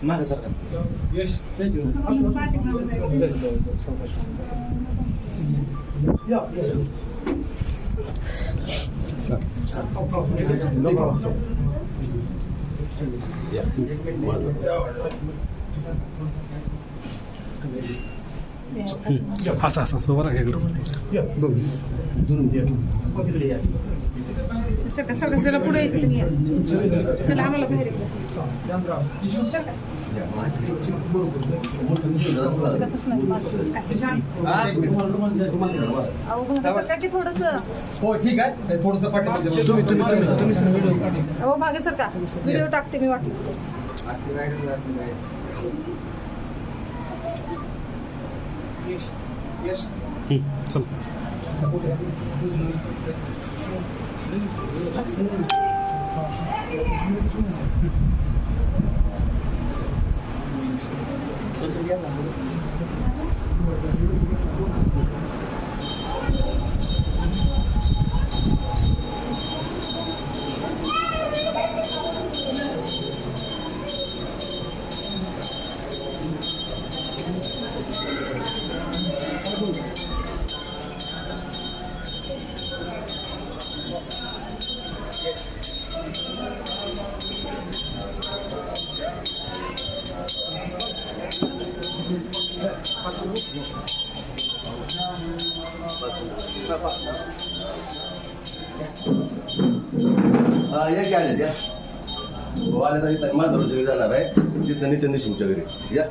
मागे सरकार असं असं सोबत सगळं पुढे यायचं तुम्ही चला आम्हाला बाहेर थोडस हो ठीक आहे थोडस हो मागे सर का व्हिडिओ टाकते मी वाटलं चल या की आले या हो आले तर इथं माधुरीच्या घरी जाणार आहे तिथं नितीन देशमुखच्या घरी या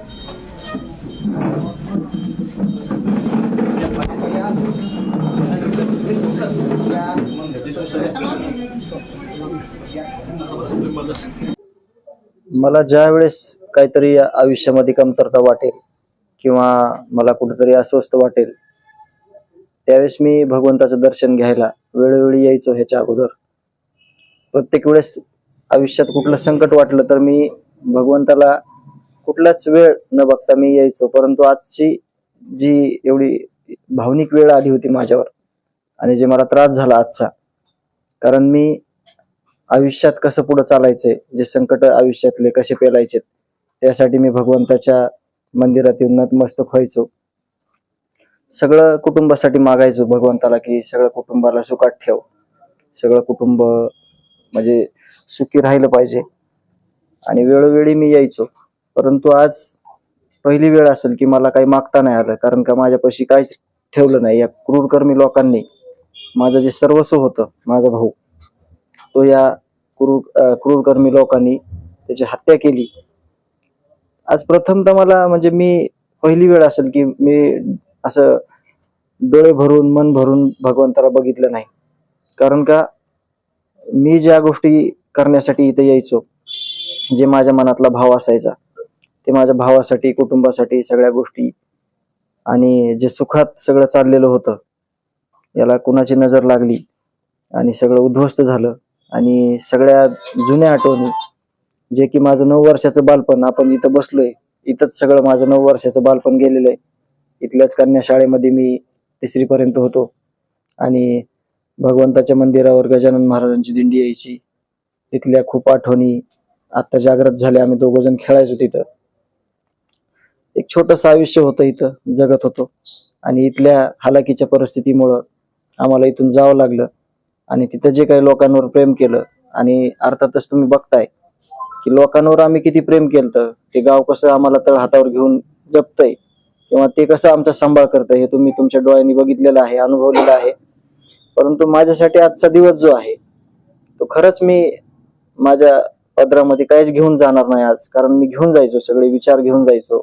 मला ज्या वेळेस काहीतरी आयुष्यामध्ये कमतरता वाटेल किंवा मला कुठेतरी अस्वस्थ वाटेल त्यावेळेस मी भगवंताचं दर्शन घ्यायला वेळोवेळी यायचो. ह्याच्या अगोदर प्रत्येक वेळेस आयुष्यात कुठलं संकट वाटलं तर मी भगवंताला कुठलाच वेळ न बघता मी यायचो. परंतु आजची जी एवढी भावनिक वेळ आली होती माझ्यावर आणि जे मला त्रास झाला आजचा, कारण मी आयुष्यात कसं पुढे चालायचंय, जे संकट आयुष्यातले कसे पेलायचे त्यासाठी मी भगवंताच्या मंदिरात येऊन नतमस्तक व्हायचो. सगळं कुटुंबासाठी मागायचो भगवंताला की सगळं कुटुंबाला सुखात ठेव, सगळं कुटुंब म्हणजे सुखी राहिलं पाहिजे. आणि वेळोवेळी मी यायचो. परंतु आज पहिली वेळ असेल की मला काही मागता नाही आलं, कारण का माझ्यापाशी काहीच ठेवलं नाही. या क्रूरकर्मी लोकांनी माझं जे सर्वस्व होतं, माझा भाऊ, तो या क्रूरकर्मी लोकांनी त्याची हत्या केली. आज प्रथमतः मला म्हणजे मी पहिली वेळ असेल की मी असं डोळे भरून मन भरून भगवंताला बघितलं नाही. कारण का मी ज्या गोष्टी करण्यासाठी इथे यायचो, जे माझ्या मनातला भाव असायचा ते माझ्या भावासाठी, कुटुंबासाठी सगळ्या गोष्टी, आणि जे सुखात सगळं चाललेलं होतं याला कुणाची नजर लागली आणि सगळं उद्ध्वस्त झालं. आणि सगळ्या जुन्या आठवणी, जे की माझं 9 वर्षाचं बालपण, आपण इथं बसलोय, इथंच सगळं माझं 9 वर्षाचं बालपण गेलेलं आहे. इथल्याच कन्या शाळेमध्ये मी 3री पर्यंत होतो आणि भगवंताच्या मंदिरावर गजानन महाराजांची दिंडी यायची. तिथल्या खूप आठवणी आता जागृत झाल्या. आम्ही 2 जण खेळायचो तिथं. एक छोटंसं आयुष्य होतं, इथं जगत होतो आणि इथल्या हालाकीच्या परिस्थितीमुळं आम्हाला इथून जावं लागलं. आणि तिथं जे काही लोकांवर प्रेम केलं, आणि अर्थातच तुम्ही बघताय की लोकांवर आम्ही किती प्रेम केलं, ते गाव कसं आम्हाला तळ हातावर घेऊन जपतंय किंवा ते कसं आमचा सांभाळ करतंय हे तुम्ही तुमच्या डोळ्यांनी बघितलेलं आहे, अनुभवलेलं आहे. परंतु माझ्यासाठी आजचा दिवस जो आहे तो खरंच मी माझ्या पदरामध्ये काहीच घेऊन जाणार नाही आज. कारण मी घेऊन जायचो, सगळे विचार घेऊन जायचो,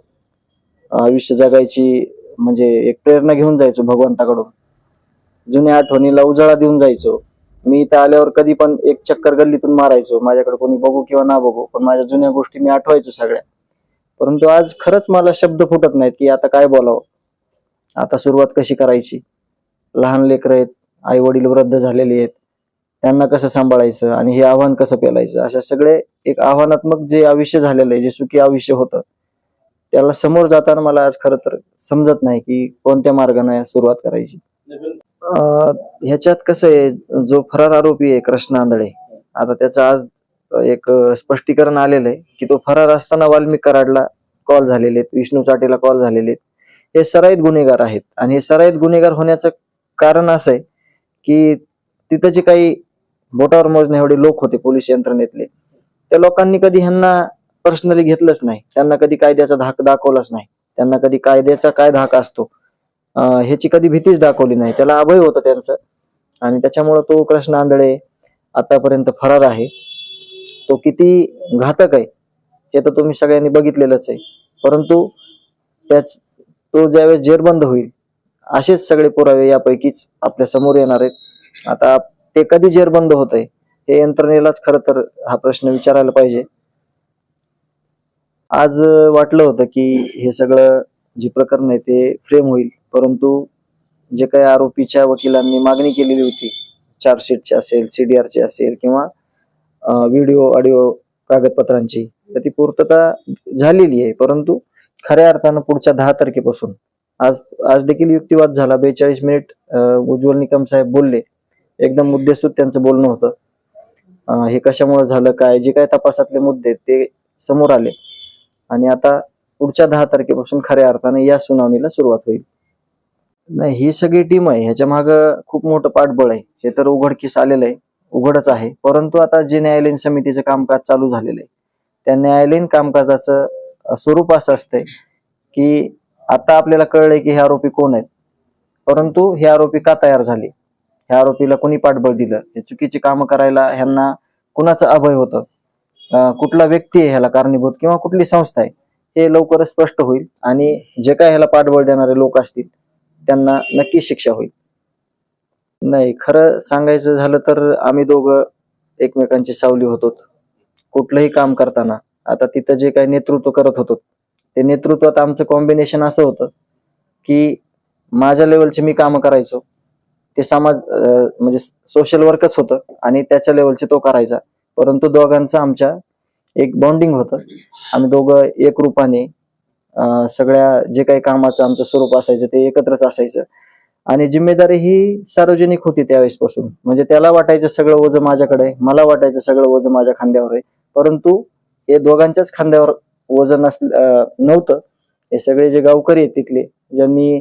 आयुष्य जगायची म्हणजे एक प्रेरणा घेऊन जायचो भगवंताकडून. जुन्या आठवणीला उजाळा देऊन जायचो. मी इथं आल्यावर कधी पण एक चक्कर गल्लीतून मारायचो, माझ्याकडे कोणी बघू किंवा ना बघू, पण माझ्या जुन्या गोष्टी मी आठवायचो सगळ्या. परंतु आज खरंच मला शब्द फुटत नाहीत की आता काय बोलावं, आता सुरुवात कशी करायची. लहान लेकरं आहेत, आई वडील वृद्ध झालेले आहेत, त्यांना कसं सांभाळायचं आणि हे आव्हान कसं पेलायचं, अशा सगळे एक आव्हानात्मक जे आयुष्य झालेलं आहे, जे सुखी आयुष्य होतं, त्याला समोर जाताना मला आज खरं तर समजत नाही की कोणत्या मार्गाने सुरुवात करायची. ह्याच्यात कसं आहे, जो फरार आरोपी आहे कृष्णा आंधळे, आता त्याचं आज एक स्पष्टीकरण आलेलं आहे की तो फरार असताना वाल्मिक कराडला कॉल झालेले आहेत, विष्णू चाटेला कॉल झालेले आहेत. हे सराईत गुन्हेगार आहेत आणि हे सराईत गुन्हेगार होण्याचं कारण असं आहे की तिथं जे काही बोटावर मोजणे एवढे लोक होते पोलीस यंत्रणेतले, त्या लोकांनी कधी ह्यांना पर्सनली घेतलंच नाही, त्यांना कधी कायद्याचा धाक दाखवलाच नाही, त्यांना कधी कायद्याचा काय धाक असतो ह्याची कधी भीतीच दाखवली नाही. त्याला अभय होतं त्यांचं आणि त्याच्यामुळे तो कृष्णा आंधळे आतापर्यंत फरार आहे. तो किती घातक आहे हे तर तुम्ही सगळ्यांनी बघितलेलंच आहे. परंतु तो ज्यावेळेस जेरबंद होईल असेच सगळे पुरावे यापैकीच आपल्या समोर येणार आहेत. आता ते कधी जेरबंद होत आहे हे यंत्रणेलाच खरं तर हा प्रश्न विचारायला पाहिजे. आज वाटलं होतं की हे सगळं जे प्रकरण आहे ते फ्रेम होईल, परंतु जे काही आरोपीच्या वकिलांनी मागणी केलेली होती, चार्जशीटची असेल, CDR ची असेल किंवा व्हिडिओ ऑडिओ कागदपत्रांची, तर ती पूर्तता झालेली आहे. परंतु खऱ्या अर्थानं पुढच्या 10 तारखेपासून आज देखील युक्तिवाद झाला. 42 मिनिट उज्ज्वल निकम साहेब बोलले, एकदम मुद्देसूद त्यांचं बोलणं होतं. हे कशामुळे झालं, काय जे काय तपासातले मुद्दे ते समोर आले आणि आता पुढच्या 10 तारखेपासून खऱ्या अर्थाने या सुनावणीला सुरुवात होईल. नाही, ही सगळी टीम आहे, ह्याच्या मागं खूप मोठं पाठबळ आहे, हे तर उघडकीस आलेलं आहे, उघडच आहे. परंतु आता जे न्यायालयीन समितीचं कामकाज चालू झालेलं आहे, त्या न्यायालयीन कामकाजाचं स्वरूप असं असतंय की आता आपल्याला कळलंय की हे आरोपी कोण आहेत, परंतु हे आरोपी का तयार झाले, ह्या आरोपीला कोणी पाठबळ दिलं, हे चुकीची कामं करायला ह्यांना कुणाचं अभय होतं, कुठला व्यक्ती आहे ह्याला कारणीभूत किंवा कुठली संस्था आहे, हे लवकरच स्पष्ट होईल आणि जे काय ह्याला पाठबळ देणारे लोक असतील त्यांना नक्की शिक्षा होईल. नाही, खरं सांगायचं झालं तर आम्ही दोघं एकमेकांची सावली होतो कुठलंही काम करताना. आता तिथं जे काही नेतृत्व करत होतो ते नेतृत्वात आमचं कॉम्बिनेशन असं होतं की माझ्या लेवलचे मी कामं करायचो, ते समाज म्हणजे सोशल वर्कच होतं आणि त्याच्या लेवलचे तो करायचा. परंतु दोघांचं आमच्या एक बॉन्डिंग होतं, आम्ही दोघं एक रूपाने सगळ्या जे काही कामाचं आमचं स्वरूप असायचं ते एकत्रच असायचं आणि जिम्मेदारी ही सार्वजनिक होती त्यावेळेसपासून. म्हणजे त्याला वाटायचं सगळं ओझं माझ्याकडे, मला वाटायचं सगळं ओझं माझ्या खांद्यावर आहे, परंतु हे दोघांच्याच खांद्यावर ओझं नव्हतं. हे सगळे जे गावकरी आहेत तिथले, ज्यांनी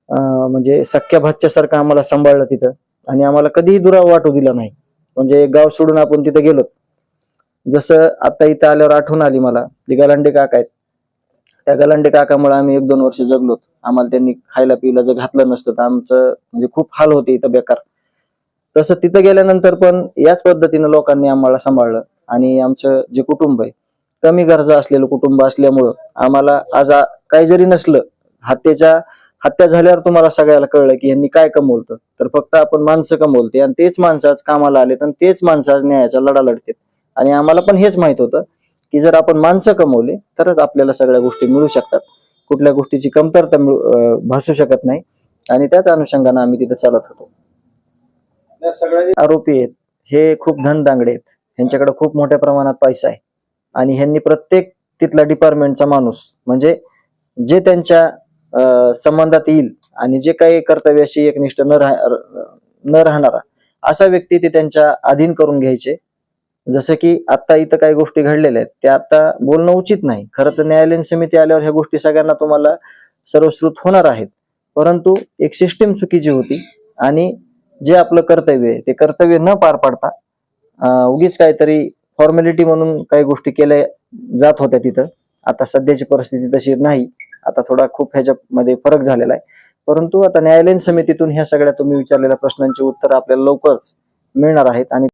म्हणजे सख्या भाच्या सारखं आम्हाला सांभाळलं तिथं आणि आम्हाला कधीही दुरावा वाटू दिला नाही. म्हणजे गाव सोडून आपण तिथं गेलो, जसं आता इथं आल्यावर आठवण आली मला, जे गलांडे काका आहेत, त्या गलांडे काकामुळे आम्ही 1-2 वर्ष जगलो. आम्हाला त्यांनी खायला पियला जर घातलं नसतं तर आमचं म्हणजे खूप हाल होते इथं बेकार. तसं तिथं गेल्यानंतर पण याच पद्धतीनं लोकांनी आम्हाला सांभाळलं आणि आमचं जे कुटुंब आहे, कमी गरजा असलेलं कुटुंब असल्यामुळं आम्हाला आज काही जरी नसलं, हत्या झाल्यावर तुम्हाला सगळ्याला कळलं की यांनी काय कमवलं, तर फक्त आपण माणसं कमवलते आणि तेच माणसं आज कामाला आलेत आणि तेच माणसं आज न्यायाचा लढा लढतात. आणि आम्हाला पण हेच माहित होतं की जर आपण माणसं कमवले तरच आपल्याला सगळ्या गोष्टी मिळू शकतात, कुठल्या गोष्टीची कमतरता भासू शकत नाही आणि त्याच अनुषंगाने आम्ही तिथे चालत होतो. आरोपी आहेत हे खूप धनदांगडे आहेत, ह्यांच्याकडे खूप मोठ्या प्रमाणात पैसा आहे आणि ह्यांनी प्रत्येक तिथला डिपार्टमेंटचा माणूस म्हणजे जे त्यांच्या संबंधात येईल आणि जे काही कर्तव्याशी एकनिष्ठ न राहणारा असा व्यक्ती ते त्यांच्या अधीन करून घ्यायचे. जसं की आता इथं काही गोष्टी घडलेल्या आहेत त्या आता बोलणं उचित नाही. खरं तर न्यायालयीन समिती आल्यावर ह्या गोष्टी सगळ्यांना तुम्हाला सर्वश्रुत होणार आहेत, परंतु एक सिस्टीम चुकीची होती आणि जे आपलं कर्तव्य आहे ते कर्तव्य न पार पाडता उगीच काहीतरी फॉर्मॅलिटी म्हणून काही गोष्टी केल्या जात होत्या तिथं. आता सध्याची परिस्थिती तशी नाही, आता थोडा खूप ह्याच्यामध्ये फरक झालेला आहे. परंतु आता न्यायालयीन समितीतून ह्या सगळ्या तुम्ही विचारलेल्या प्रश्नांची उत्तर आपल्याला लवकरच मिळणार आहेत आणि